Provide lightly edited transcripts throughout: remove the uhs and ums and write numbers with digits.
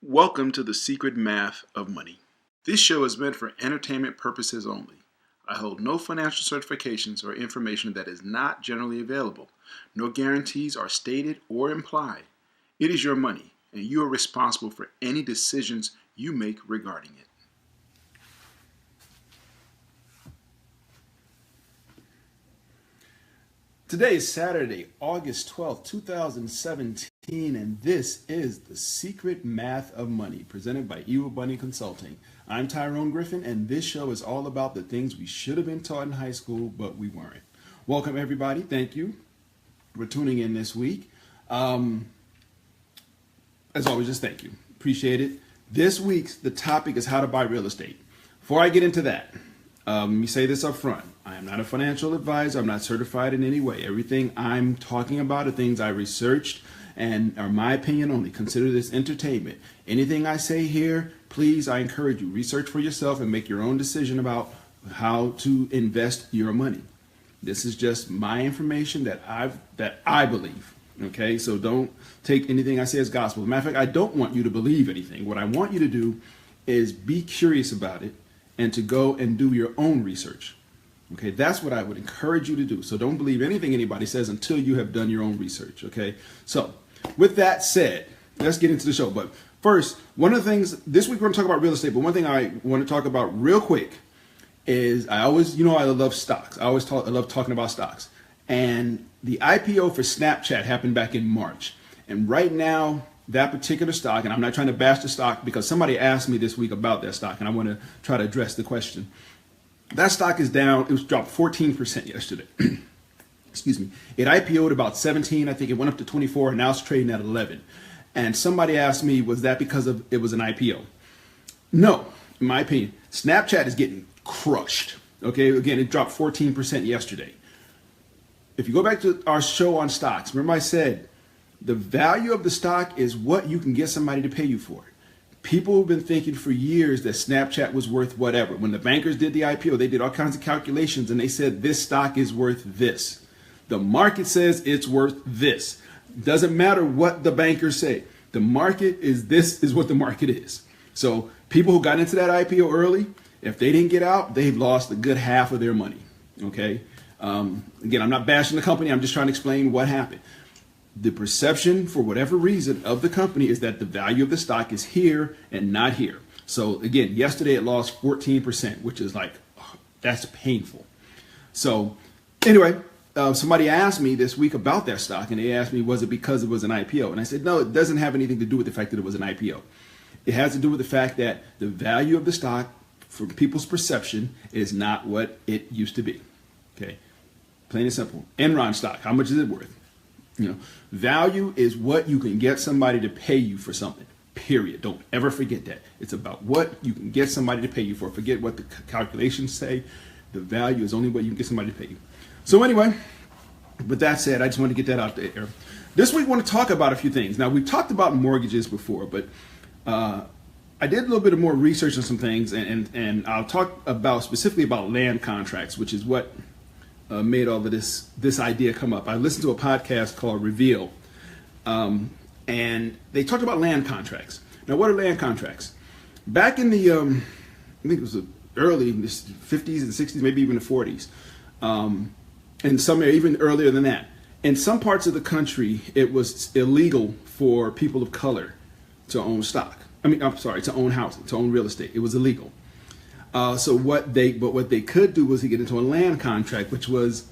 Welcome to the Secret Math of Money. This show is meant for entertainment purposes only. I hold no financial certifications or information that is not generally available. No guarantees are stated or implied. It is your money, and you are responsible for any decisions you make regarding it. Today is Saturday, August 12th, 2017, and this is The Secret Math of Money, presented by Evil Bunny Consulting. I'm Tyrone Griffin, and this show is all about the things we should have been taught in high school, but we weren't. Welcome, everybody. Thank you for tuning in this week. As always, just thank you. Appreciate it. This week's the topic is how to buy real estate. Before I get into that, let me say this up front. I am not a financial advisor. I'm not certified in any way. Everything I'm talking about are things I researched and are my opinion only. Consider this entertainment. Anything I say here, please, I encourage you, research for yourself and make your own decision about how to invest your money. This is just my information that I believe. Okay, so don't take anything I say as gospel. As a matter of fact, I don't want you to believe anything. What I want you to do is be curious about it and to go and do your own research. Okay, that's what I would encourage you to do. So don't believe anything anybody says until you have done your own research. Okay, so with that said, let's get into the show. But first, one of the things this week we're going to talk about real estate. But one thing I want to talk about real quick is I always, I love stocks. I love talking about stocks. And the IPO for Snapchat happened back in March. And right now, that particular stock, and I'm not trying to bash the stock because somebody asked me this week about that stock, and I want to try to address the question. That stock is down. It was dropped 14% yesterday. Excuse me. It IPO'd about 17. I think it went up to 24, and now it's trading at 11. And somebody asked me, was that because of it was an IPO? No, in my opinion. Snapchat is getting crushed. Okay, again, it dropped 14% yesterday. If you go back to our show on stocks, remember I said the value of the stock is what you can get somebody to pay you for. People have been thinking for years that Snapchat was worth whatever. When the bankers did the IPO, they did all kinds of calculations and they said this stock is worth this. The market says it's worth this. Doesn't matter what the bankers say. The market is this is what the market is. So people who got into that IPO early, if they didn't get out, they've lost a good half of their money. Okay. Again, I'm not bashing the company. I'm just trying to explain what happened. The perception, for whatever reason, of the company is that the value of the stock is here and not here. So again, yesterday it lost 14%, which is like, that's painful. So anyway, somebody asked me this week about that stock, and they asked me, was it because it was an IPO? And I said, no, it doesn't have anything to do with the fact that it was an IPO. It has to do with the fact that the value of the stock, from people's perception, is not what it used to be. Okay. Plain and simple. Enron stock, how much is it worth? Value is what you can get somebody to pay you for something, period. Don't ever forget that. It's about what you can get somebody to pay you for. Forget what the calculations say. The value is only what you can get somebody to pay you. So anyway, with that said, I just want to get that out there. This week, I want to talk about a few things. Now, we've talked about mortgages before, but I did a little bit of more research on some things, and I'll talk about specifically about land contracts, which is what made all of this idea come up. I listened to a podcast called Reveal, and they talked about land contracts. Now, what are land contracts? Back in the, I think it was the early 50s and 60s, maybe even the 40s, and some even earlier than that. In some parts of the country, it was illegal for people of color to own stock. To own housing, to own real estate. It was illegal. So what they could do was to get into a land contract, which was,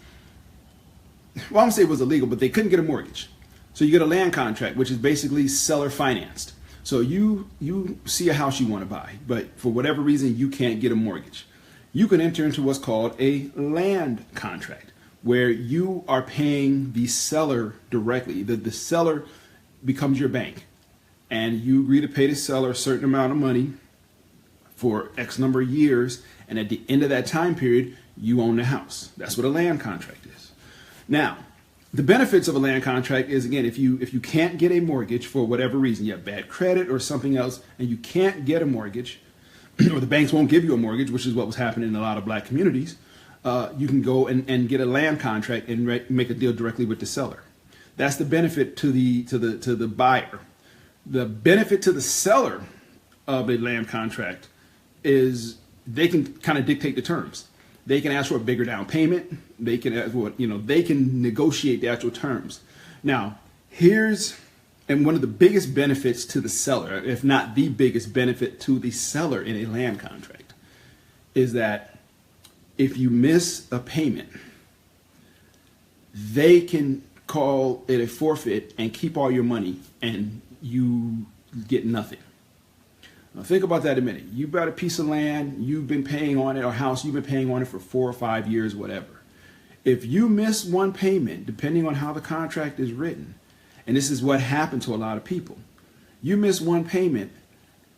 well, I don't say it was illegal, but they couldn't get a mortgage. So you get a land contract, which is basically seller financed. So you see a house you want to buy, but for whatever reason, you can't get a mortgage. You can enter into what's called a land contract, where you are paying the seller directly. The seller becomes your bank, and you agree to pay the seller a certain amount of money for X number of years, and at the end of that time period, you own the house. That's what a land contract is. Now, the benefits of a land contract is, again, if you can't get a mortgage for whatever reason, you have bad credit or something else, and you can't get a mortgage, or the banks won't give you a mortgage, which is what was happening in a lot of black communities, you can go and get a land contract and make a deal directly with the seller. That's the benefit to the buyer. The benefit to the seller of a land contract is they can kind of dictate the terms. They can ask for a bigger down payment. They can ask what, they can negotiate the actual terms. Now, and one of the biggest benefits to the seller, if not the biggest benefit to the seller in a land contract, is that if you miss a payment, they can call it a forfeit and keep all your money and you get nothing. Now think about that a minute. You bought a piece of land, you've been paying on it, or house, you've been paying on it for 4 or 5 years, whatever. If you miss one payment, depending on how the contract is written, and this is what happened to a lot of people, you miss one payment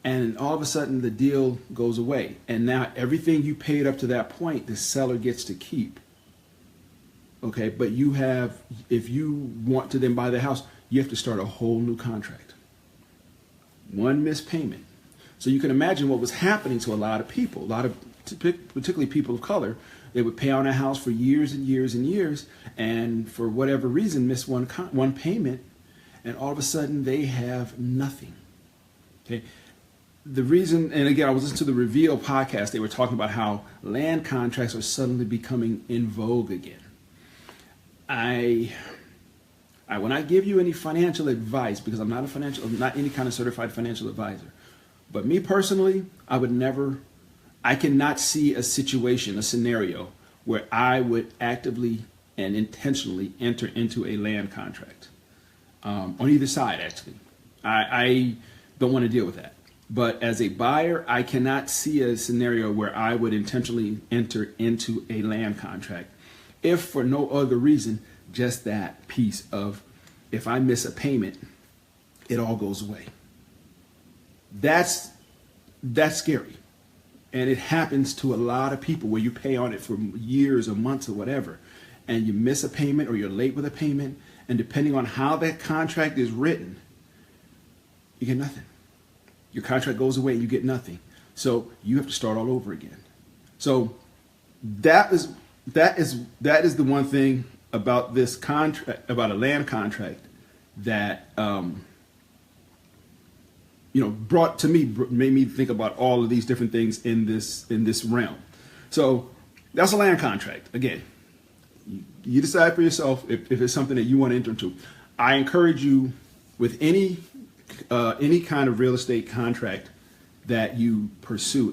and all of a sudden the deal goes away. And now everything you paid up to that point, the seller gets to keep. Okay, but if you want to then buy the house, you have to start a whole new contract. One missed payment. So you can imagine what was happening to a lot of people, particularly people of color. They would pay on a house for years and years and years, and for whatever reason miss one payment, and all of a sudden they have nothing. Okay, the reason, and again, I was listening to the Reveal podcast. They were talking about how land contracts are suddenly becoming in vogue again. I will not give you any financial advice because I'm not any kind of certified financial advisor. But me personally, I cannot see a scenario where I would actively and intentionally enter into a land contract. On either side, actually. I don't want to deal with that. But as a buyer, I cannot see a scenario where I would intentionally enter into a land contract, if for no other reason, just that piece of, if I miss a payment, it all goes away. That's scary. And it happens to a lot of people where you pay on it for years or months or whatever, and you miss a payment or you're late with a payment, and depending on how that contract is written, you get nothing. Your contract goes away and you get nothing. So you have to start all over again. So that is the one thing about this contract, about a land contract, that made me think about all of these different things in this realm. So that's a land contract. Again, you decide for yourself if it's something that you want to enter into. I encourage you, with any kind of real estate contract that you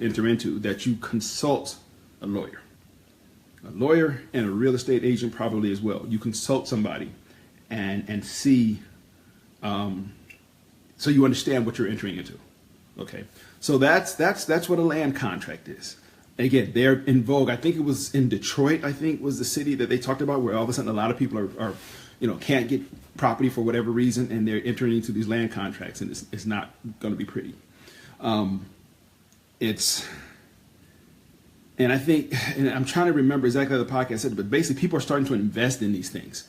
enter into, that you consult a lawyer and a real estate agent probably as well. You consult somebody and see, so you understand what you're entering into. Okay, so that's what a land contract is. Again, they're in vogue. I think it was in Detroit, I think was the city that they talked about, where all of a sudden a lot of people are can't get property for whatever reason, and they're entering into these land contracts, and it's not going to be pretty. And I think, and I'm trying to remember exactly how the podcast said, but basically people are starting to invest in these things.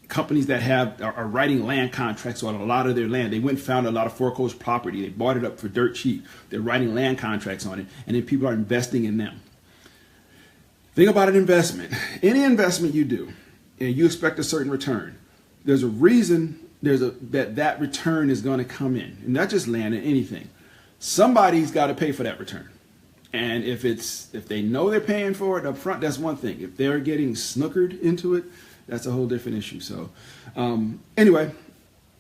Companies that are writing land contracts on a lot of their land. They went and found a lot of foreclosed property. They bought it up for dirt cheap. They're writing land contracts on it, and then people are investing in them. Think about an investment. Any investment you do, and you expect a certain return, there's a reason that return is going to come in, and not just land and anything. Somebody's got to pay for that return. And if they know they're paying for it up front, that's one thing. If they're getting snookered into it, that's a whole different issue. So anyway,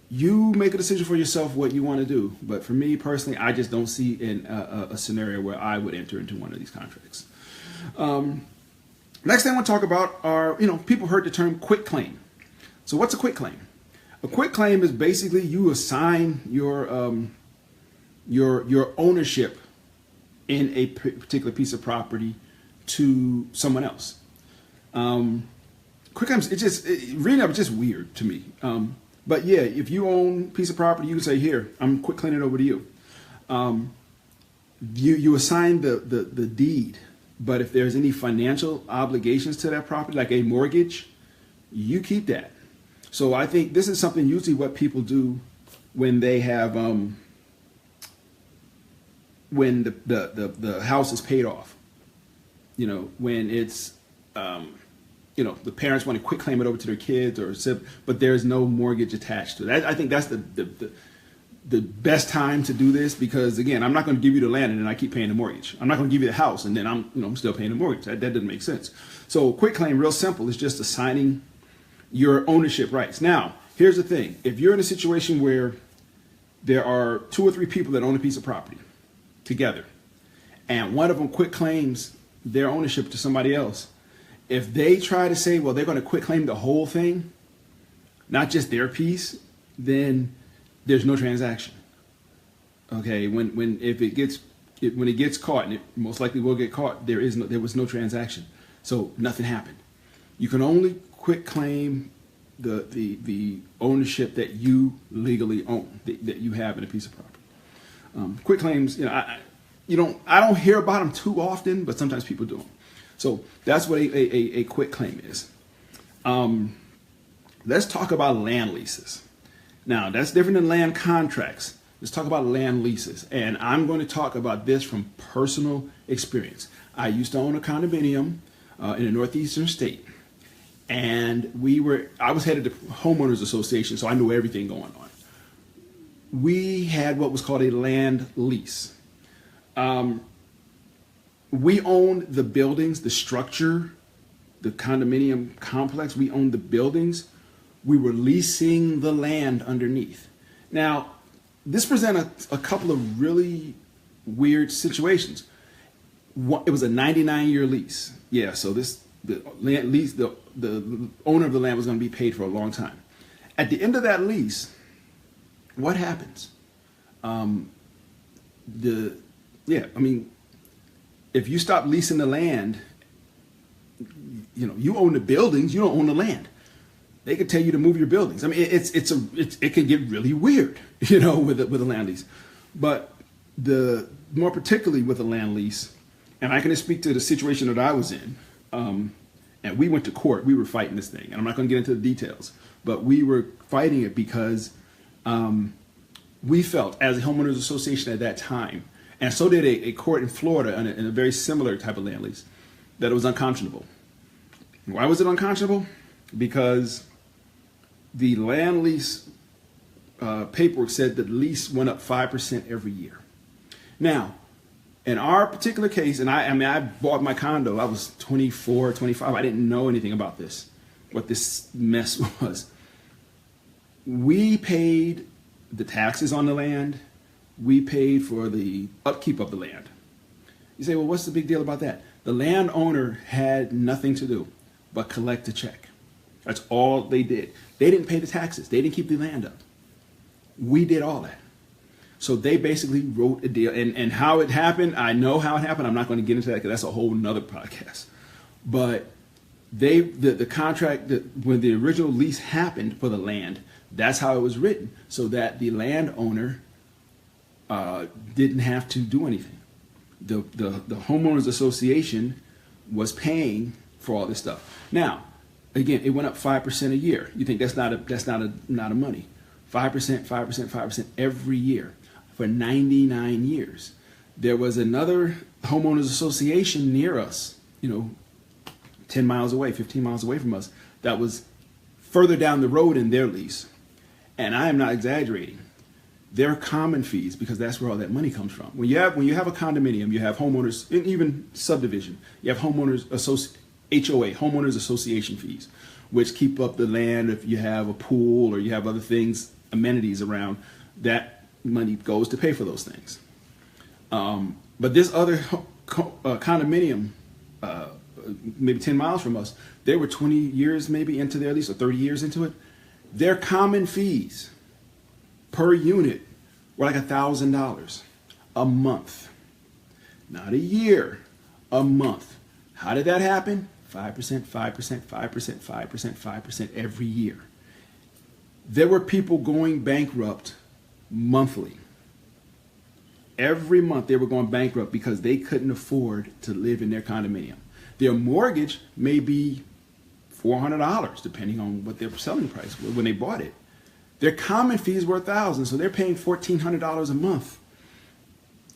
you make a decision for yourself what you want to do. But for me personally, I just don't see a scenario where I would enter into one of these contracts. Next thing I want to talk about are, people heard the term quit claim. So what's a quit claim? A quit claim is basically you assign your ownership in a particular piece of property to someone else. Quit claims, reading up, it's just weird to me. But yeah, if you own a piece of property, you can say, here, I'm quit claiming it over to you. You assign the deed, but if there's any financial obligations to that property, like a mortgage, you keep that. So I think this is something usually what people do when they have, when the house is paid off, when it's, the parents want to quit claim it over to their kids but there's no mortgage attached to it. I think that's the best time to do this, because again, I'm not going to give you the land and then I keep paying the mortgage. I'm not going to give you the house and then I'm still paying the mortgage. That doesn't make sense. So quitclaim, real simple, is just assigning your ownership rights. Now, here's the thing. If you're in a situation where there are 2 or 3 people that own a piece of property together, and one of them quitclaims their ownership to somebody else, if they try to say, well, they're going to quitclaim the whole thing, not just their piece, then there's no transaction. Okay, when it gets caught, and it most likely will get caught, there was no transaction, so nothing happened. You can only quitclaim the ownership that you legally own, that you have in a piece of property. Quitclaims, I don't hear about them too often, but sometimes people do them. So that's what a quitclaim is. Let's talk about land leases. Now, that's different than land contracts. Let's talk about land leases. And I'm going to talk about this from personal experience. I used to own a condominium in a northeastern state. And I was headed to homeowners association, so I knew everything going on. We had what was called a land lease. We owned the buildings, the structure, the condominium complex. We owned the buildings. We were leasing the land underneath. Now, this presented a couple of really weird situations. It was a 99-year lease. Yeah, so the owner of the land was going to be paid for a long time. At the end of that lease, what happens? If you stop leasing the land, you own the buildings, you don't own the land. They could tell you to move your buildings. I mean, it can get really weird, with a land lease. But more particularly with a land lease, and I can speak to the situation that I was in. And we went to court. We were fighting this thing, and I'm not going to get into the details, but we were fighting it because we felt, as a homeowners association at that time, and so did a court in Florida in a very similar type of land lease, that it was unconscionable. Why was it unconscionable? Because the land lease paperwork said that the lease went up 5% every year. Now, in our particular case, and I bought my condo, I was 24, 25. I didn't know anything about this, what this mess was. We paid the taxes on the land. We paid for the upkeep of the land. You say, well, what's the big deal about that? The landowner had nothing to do but collect a check. That's all they did. They didn't pay the taxes. They didn't keep the land up. We did all that. So they basically wrote a deal. And how it happened, I know how it happened. I'm not going to get into that because that's a whole nother podcast. But the contract, when the original lease happened for the land, that's how it was written, so that the landowner didn't have to do anything. The homeowners association was paying for all this stuff. Now, again, it went up 5% a year. You think that's not a money? 5%, 5%, 5% every year for 99 years. There was another homeowners association near us, 10 miles away, 15 miles away from us, that was further down the road in their lease. And I am not exaggerating. Their common fees, because that's where all that money comes from. When you have a condominium, you have homeowners, and even subdivision, you have HOA, homeowners association fees, which keep up the land. If you have a pool or you have other things, amenities around, that money goes to pay for those things. But this other condominium, maybe 10 miles from us, they were 20 years maybe into their lease, or 30 years into it. Their common fees per unit were like $1,000 a month. Not a year, a month. How did that happen? 5%, 5%, 5%, 5%, 5% every year. There were people going bankrupt monthly. Every month they were going bankrupt because they couldn't afford to live in their condominium. Their mortgage may be $400, depending on what their selling price was when they bought it. Their common fees were $1,000, so they're paying $1,400 a month.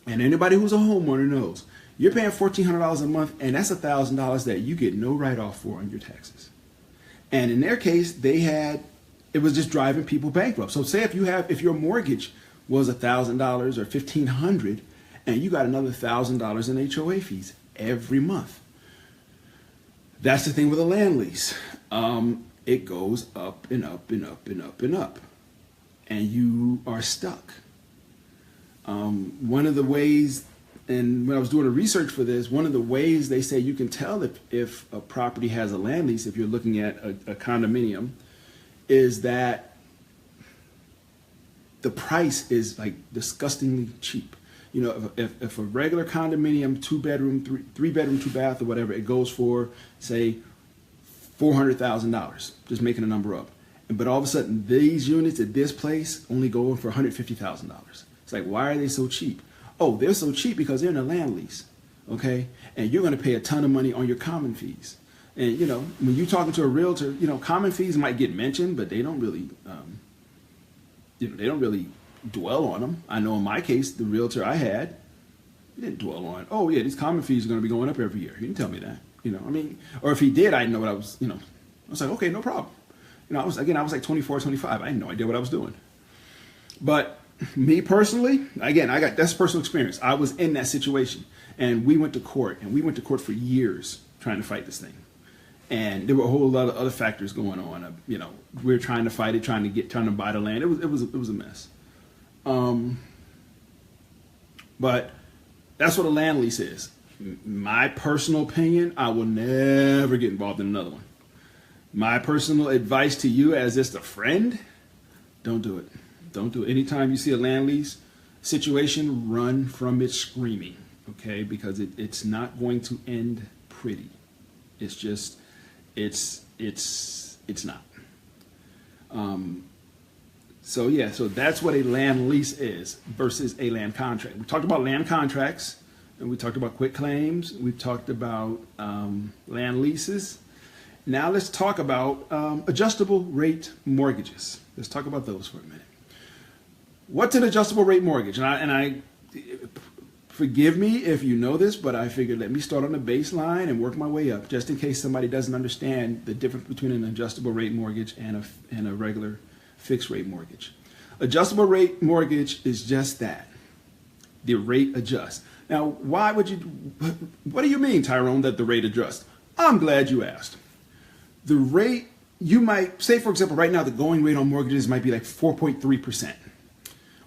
And anybody who's a homeowner knows, you're paying $1,400 a month, and that's $1,000 that you get no write-off for on your taxes. And in their case, it was just driving people bankrupt. So say if your mortgage was $1,000 or $1,500, and you got another $1,000 in HOA fees every month. That's the thing with a land lease. It goes up and up and up and up and up, and you are stuck. One of the ways, and when I was doing the research for this, one of the ways they say you can tell if a property has a land lease, if you're looking at a condominium, is that the price is like disgustingly cheap. You know, if a regular condominium, 2-bedroom, 3-bedroom, 2-bath, or whatever, it goes for, say, $400,000, just making a number up. But all of a sudden, these units at this place only go for $150,000. It's like, why are they so cheap? Oh, they're so cheap because they're in a land lease, okay? And you're going to pay a ton of money on your common fees. And, you know, when you're talking to a realtor, you know, common fees might get mentioned, but they don't really, they don't really dwell on them. I know in my case, the realtor I had, he didn't dwell on, oh yeah, these common fees are going to be going up every year. He didn't tell me that, you know, I mean, or if he did, I didn't know what I was, you know, I was like, okay, no problem. You know, I was like 24, 25. I had no idea what I was doing. But me personally, again, that's personal experience. I was in that situation, and we went to court, for years trying to fight this thing. And there were a whole lot of other factors going on. You know, we were trying to fight it, trying to buy the land. It was a mess. But that's what a land lease is. My personal opinion, I will never get involved in another one. My personal advice to you as just a friend, don't do it. Don't do it. Anytime you see a land lease situation, run from it screaming, okay? Because it's not going to end pretty. It's just, it's not. So yeah, so that's what a land lease is versus a land contract. We talked about land contracts, and we talked about quit claims. We talked about land leases. Now let's talk about adjustable rate mortgages. Let's talk about those for a minute. What's an adjustable rate mortgage? And I forgive me if you know this, but I figured let me start on the baseline and work my way up, just in case somebody doesn't understand the difference between an adjustable rate mortgage and a regular fixed rate mortgage. Adjustable rate mortgage is just that. The rate adjusts. Now, what do you mean, Tyrone, that the rate adjusts? I'm glad you asked. The rate, you might say, for example, right now the going rate on mortgages might be like 4.3%.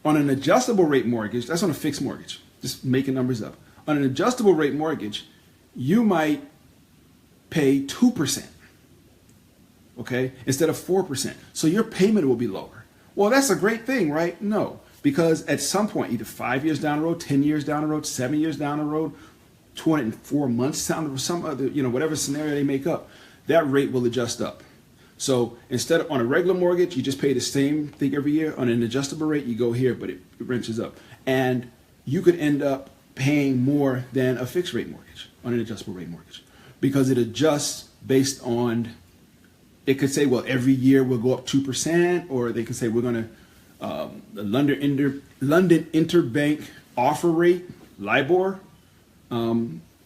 On an adjustable rate mortgage, that's on a fixed mortgage, just making numbers up. On an adjustable rate mortgage, you might pay 2%, okay, instead of 4%. So your payment will be lower. Well, that's a great thing, right? No, because at some point, either 5 years down the road, 10 years down the road, 7 years down the road, 204 months down the road, some other, you know, whatever scenario they make up, that rate will adjust up. So instead of on a regular mortgage, you just pay the same thing every year. On an adjustable rate, you go here, but it wrenches up. And you could end up paying more than a fixed rate mortgage on an adjustable rate mortgage because it adjusts based on, it could say, well, every year we'll go up 2%, or they can say we're going to, the London Interbank offer rate, LIBOR,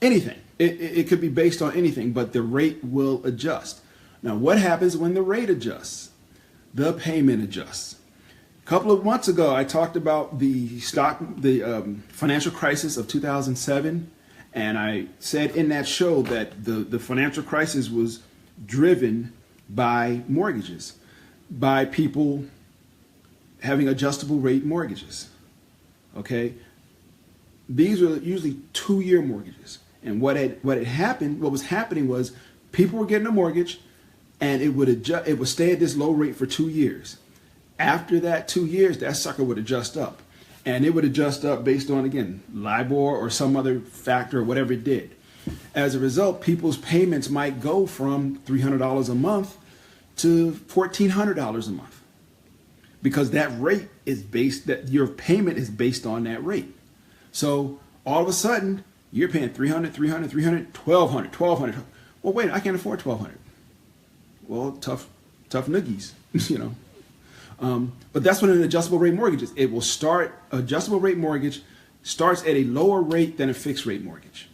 anything. It could be based on anything, but the rate will adjust. Now, what happens when the rate adjusts? The payment adjusts. A couple of months ago, I talked about the financial crisis of 2007, and I said in that show that the financial crisis was driven by mortgages, by people having adjustable rate mortgages. Okay, these were usually 2-year mortgages, and what was happening was people were getting a mortgage, and it would stay at this low rate for 2 years. After that 2 years, that sucker would adjust up. And it would adjust up based on, again, LIBOR or some other factor or whatever it did. As a result, people's payments might go from $300 a month to $1,400 a month. Because that rate is that your payment is based on that rate. So all of a sudden, you're paying $300, $1,200. Well, wait, I can't afford $1,200. Well, tough noogies, you know. But that's what an adjustable rate mortgage is. It will start, adjustable rate mortgage starts at a lower rate than a fixed rate mortgage,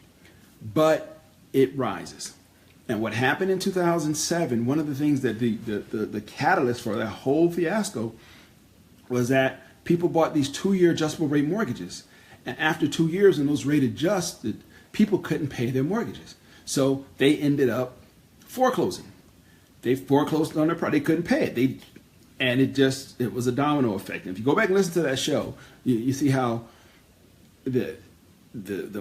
but it rises. And what happened in 2007, one of the things that the catalyst for that whole fiasco was that people bought these 2-year adjustable rate mortgages. And after 2 years, when those rate adjusted, people couldn't pay their mortgages. So they ended up foreclosing. They foreclosed on their property. They couldn't pay it. It was a domino effect. And if you go back and listen to that show, you see how the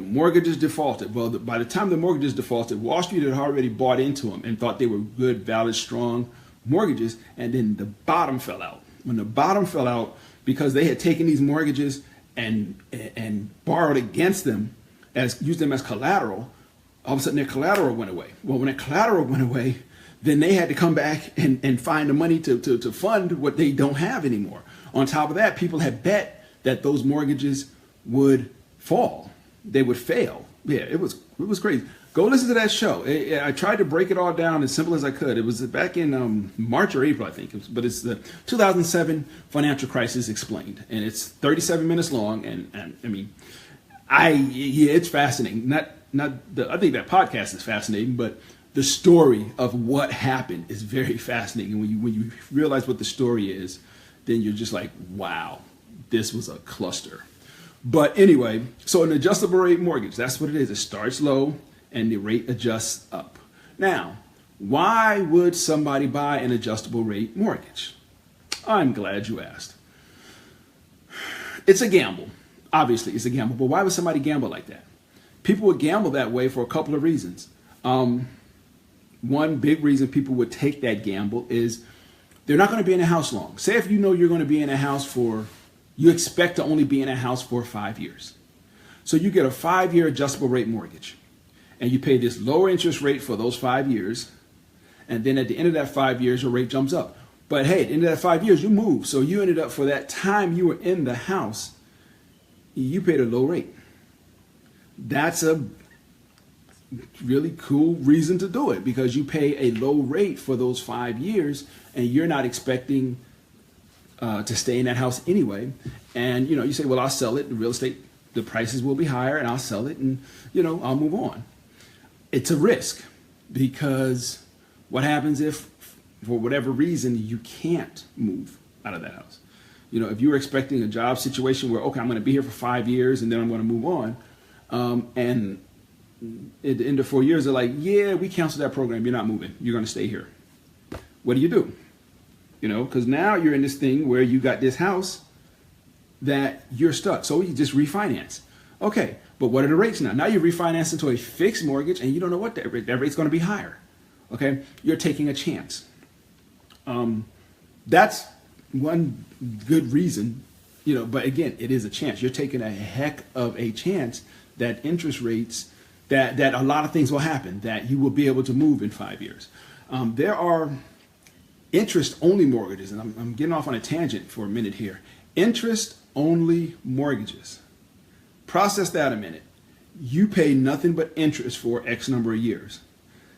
mortgages defaulted. Well, by the time the mortgages defaulted, Wall Street had already bought into them and thought they were good, valid, strong mortgages. And then the bottom fell out. When the bottom fell out, because they had taken these mortgages and borrowed against them, used them as collateral, all of a sudden their collateral went away. Well, when that collateral went away, then they had to come back and find the money to fund what they don't have anymore. On top of that, people had bet that those mortgages would fall. They would fail. Yeah, it was crazy. Go listen to that show. I tried to break it all down as simple as I could. It was back in March or April, I think. But it's the 2007 financial crisis explained, and it's 37 minutes long. And I mean, it's fascinating. I think that podcast is fascinating, but the story of what happened is very fascinating. And when you realize what the story is, then you're just like, wow, this was a cluster. But anyway, so an adjustable rate mortgage, that's what it is. It starts low and the rate adjusts up. Now, why would somebody buy an adjustable rate mortgage? I'm glad you asked. It's a gamble. Obviously, it's a gamble. But why would somebody gamble like that? People would gamble that way for a couple of reasons. One big reason people would take that gamble is they're not going to be in a house long. Say if you know you're going to be in a house you expect to only be in a house for 5 years. So you get a 5-year adjustable rate mortgage and you pay this lower interest rate for those 5 years. And then at the end of that 5 years, your rate jumps up. But hey, at the end of that 5 years, you move. So you ended up, for that time you were in the house, you paid a low rate. That's a really cool reason to do it, because you pay a low rate for those 5 years and you're not expecting to stay in that house anyway. And you say, well, I'll sell it. The real estate, the prices will be higher, and I'll sell it, and I'll move on. It's a risk, because what happens if, for whatever reason, you can't move out of that house? If you were expecting a job situation where, okay, I'm going to be here for 5 years and then I'm going to move on, and at the end of 4 years, they're like, yeah, we canceled that program. You're not moving. You're going to stay here. What do? Because now you're in this thing where you got this house that you're stuck. So you just refinance. Okay, but what are the rates now? Now you refinance into a fixed mortgage and you don't know what that rate's going to be higher. Okay, you're taking a chance. That's one good reason, but again, it is a chance. You're taking a heck of a chance that interest rates, that a lot of things will happen, that you will be able to move in 5 years. There are interest-only mortgages, and I'm getting off on a tangent for a minute here. Interest-only mortgages. Process that a minute. You pay nothing but interest for X number of years.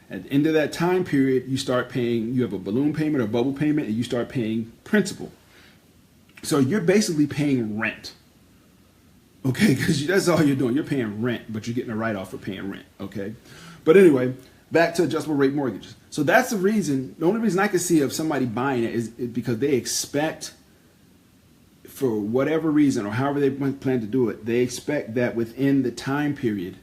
At the end of that time period, you start paying, you have a balloon payment or bubble payment, and you start paying principal. So you're basically paying rent. Okay, because that's all you're doing. You're paying rent, but you're getting a write-off for paying rent. Okay, but anyway, back to adjustable rate mortgages. So that's the reason, the only reason I can see of somebody buying it is because they expect, for whatever reason or however they plan to do it, they expect that within the time period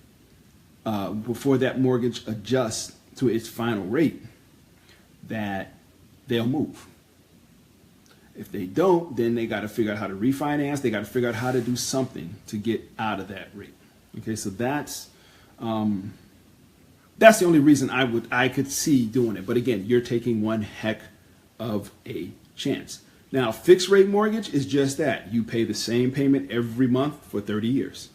before that mortgage adjusts to its final rate, that they'll move. If they don't, then they got to figure out how to refinance. They got to figure out how to do something to get out of that rate. Okay, so that's the only reason I could see doing it. But again, you're taking one heck of a chance. Now, fixed rate mortgage is just that. You pay the same payment every month for 30 years.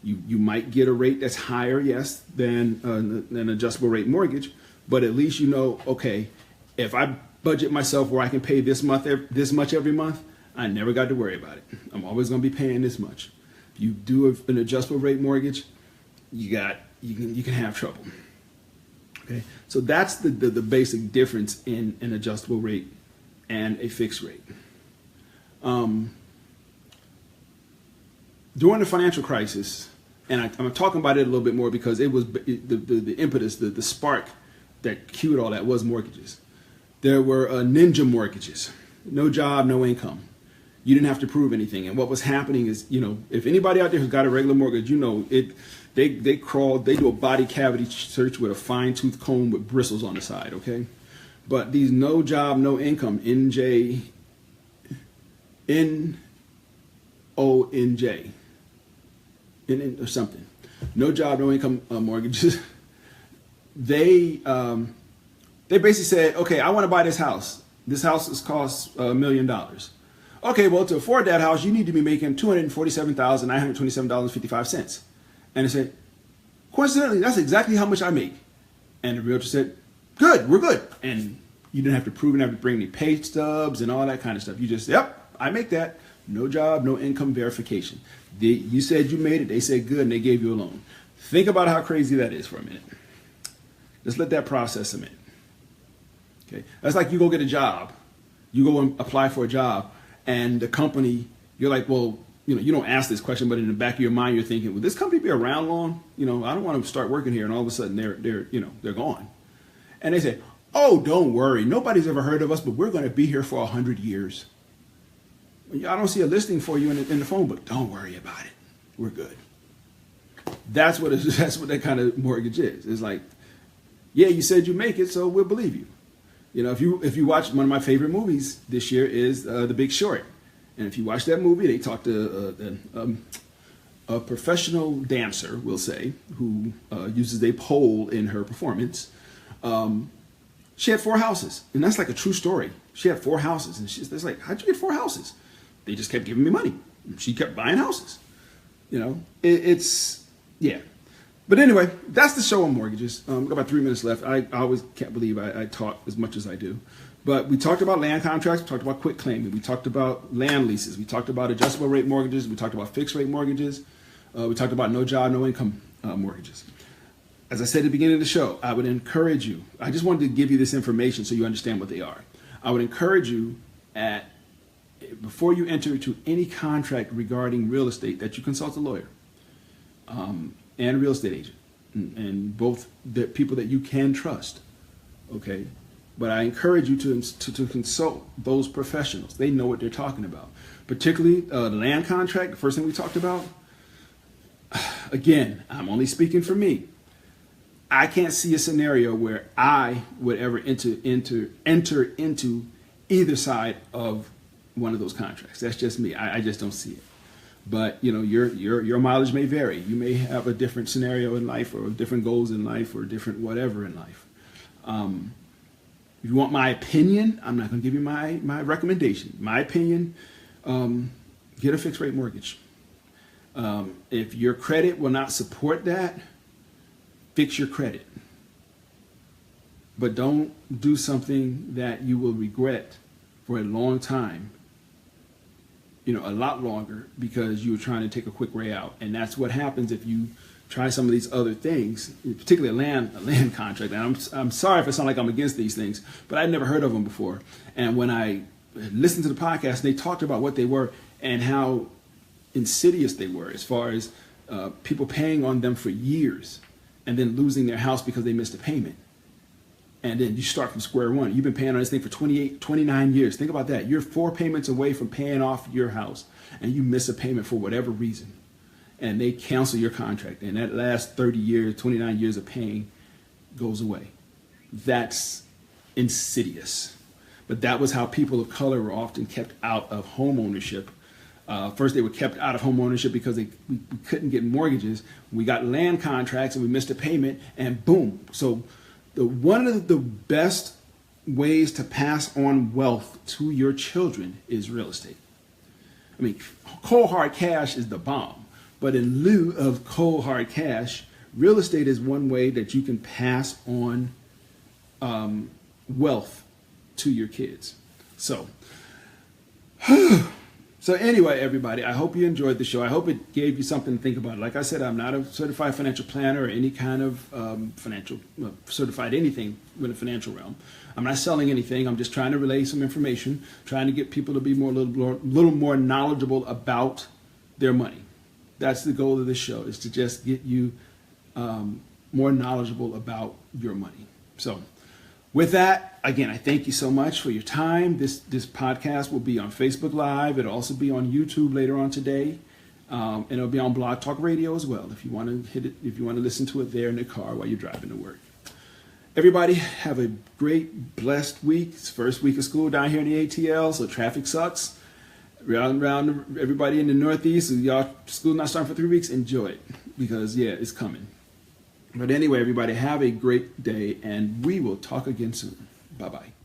You might get a rate that's higher, yes, than an adjustable rate mortgage, but at least okay, if I budget myself where I can pay this much every month, I never got to worry about it. I'm always going to be paying this much. If you do an adjustable rate mortgage, you can have trouble. Okay, so that's the basic difference in an adjustable rate and a fixed rate. During the financial crisis, and I'm talking about it a little bit more because it was the impetus, the spark that cued all that was mortgages. There were ninja mortgages, no job, no income. You didn't have to prove anything. And what was happening is, if anybody out there who's got a regular mortgage, they crawl, they do a body cavity search with a fine tooth comb with bristles on the side, okay? But these no job, no income, NONJ, or something, no job, no income mortgages, they basically said, okay, I want to buy this house. This house is cost $1 million. Okay, well, to afford that house, you need to be making $247,927.55. And they said, coincidentally, that's exactly how much I make. And the realtor said, good, we're good. And you didn't have to prove it, have to bring any pay stubs and all that kind of stuff. You just, yep, I make that. No job, no income verification. You said you made it. They said good, and they gave you a loan. Think about how crazy that is for a minute. Just let that process a minute. Okay, that's like you go get a job. You go and apply for a job, and the company, you're like, well, you don't ask this question, but in the back of your mind, you're thinking, will this company be around long? I don't want to start working here, and all of a sudden they're gone. And they say, oh, don't worry, nobody's ever heard of us, but we're going to be here for 100 years. I don't see a listing for you in the phone, but don't worry about it. We're good. That's what that kind of mortgage is. It's like, yeah, you said you make it, so we'll believe you. If you watch, one of my favorite movies this year is The Big Short. And if you watch that movie, they talk to a professional dancer, we'll say, who uses a pole in her performance. She had 4 houses, and that's like a true story. She had 4 houses, and it's like, how'd you get 4 houses? They just kept giving me money. She kept buying houses. It's, yeah. But anyway, that's the show on mortgages. Got about 3 minutes left. I always can't believe I talk as much as I do. But we talked about land contracts. We talked about quit claiming. We talked about land leases. We talked about adjustable rate mortgages. We talked about fixed rate mortgages. We talked about no job, no income mortgages. As I said at the beginning of the show, I would encourage you. I just wanted to give you this information so you understand what they are. I would encourage you before you enter into any contract regarding real estate that you consult a lawyer and a real estate agent, and both the people that you can trust. Okay. But I encourage you to consult those professionals. They know what they're talking about. Particularly the land contract, the first thing we talked about. Again, I'm only speaking for me. I can't see a scenario where I would ever enter into either side of one of those contracts. That's just me. I just don't see it. But your mileage may vary. You may have a different scenario in life, or different goals in life, or different whatever in life. If you want my opinion, I'm not going to give you my recommendation. My opinion, get a fixed rate mortgage. If your credit will not support that, fix your credit. But don't do something that you will regret for a long time, a lot longer, because you were trying to take a quick way out. And that's what happens if you try some of these other things, particularly a land contract. And I'm sorry if I sound like I'm against these things, but I'd never heard of them before. And when I listened to the podcast, they talked about what they were and how insidious they were, as far as people paying on them for years and then losing their house because they missed a payment. And then you start from square one. You've been paying on this thing for 29 years. Think about that. You're 4 payments away from paying off your house, and you miss a payment for whatever reason. And they cancel your contract, and that last 30 years, 29 years of paying goes away. That's insidious. But that was how people of color were often kept out of home ownership. First, they were kept out of home ownership because we couldn't get mortgages. We got land contracts, and we missed a payment, and boom. So one of the best ways to pass on wealth to your children is real estate. I mean, cold hard cash is the bomb. But in lieu of cold hard cash, real estate is one way that you can pass on wealth to your kids. So anyway, everybody, I hope you enjoyed the show. I hope it gave you something to think about. Like I said, I'm not a certified financial planner or any kind of certified anything with the financial realm. I'm not selling anything. I'm just trying to relay some information, trying to get people to be a little more knowledgeable about their money. That's the goal of this show, is to just get you more knowledgeable about your money. So With that, again, I thank you so much for your time. This podcast will be on Facebook Live. It'll also be on YouTube later on today. And it'll be on Blog Talk Radio as well if you want to hit it, if you want to listen to it there in the car while you're driving to work. Everybody have a great, blessed week. It's first week of school down here in the ATL, so traffic sucks. Around everybody in the Northeast, so y'all school not starting for 3 weeks, enjoy it because yeah, it's coming. But anyway, everybody have a great day and we will talk again soon. Bye-bye.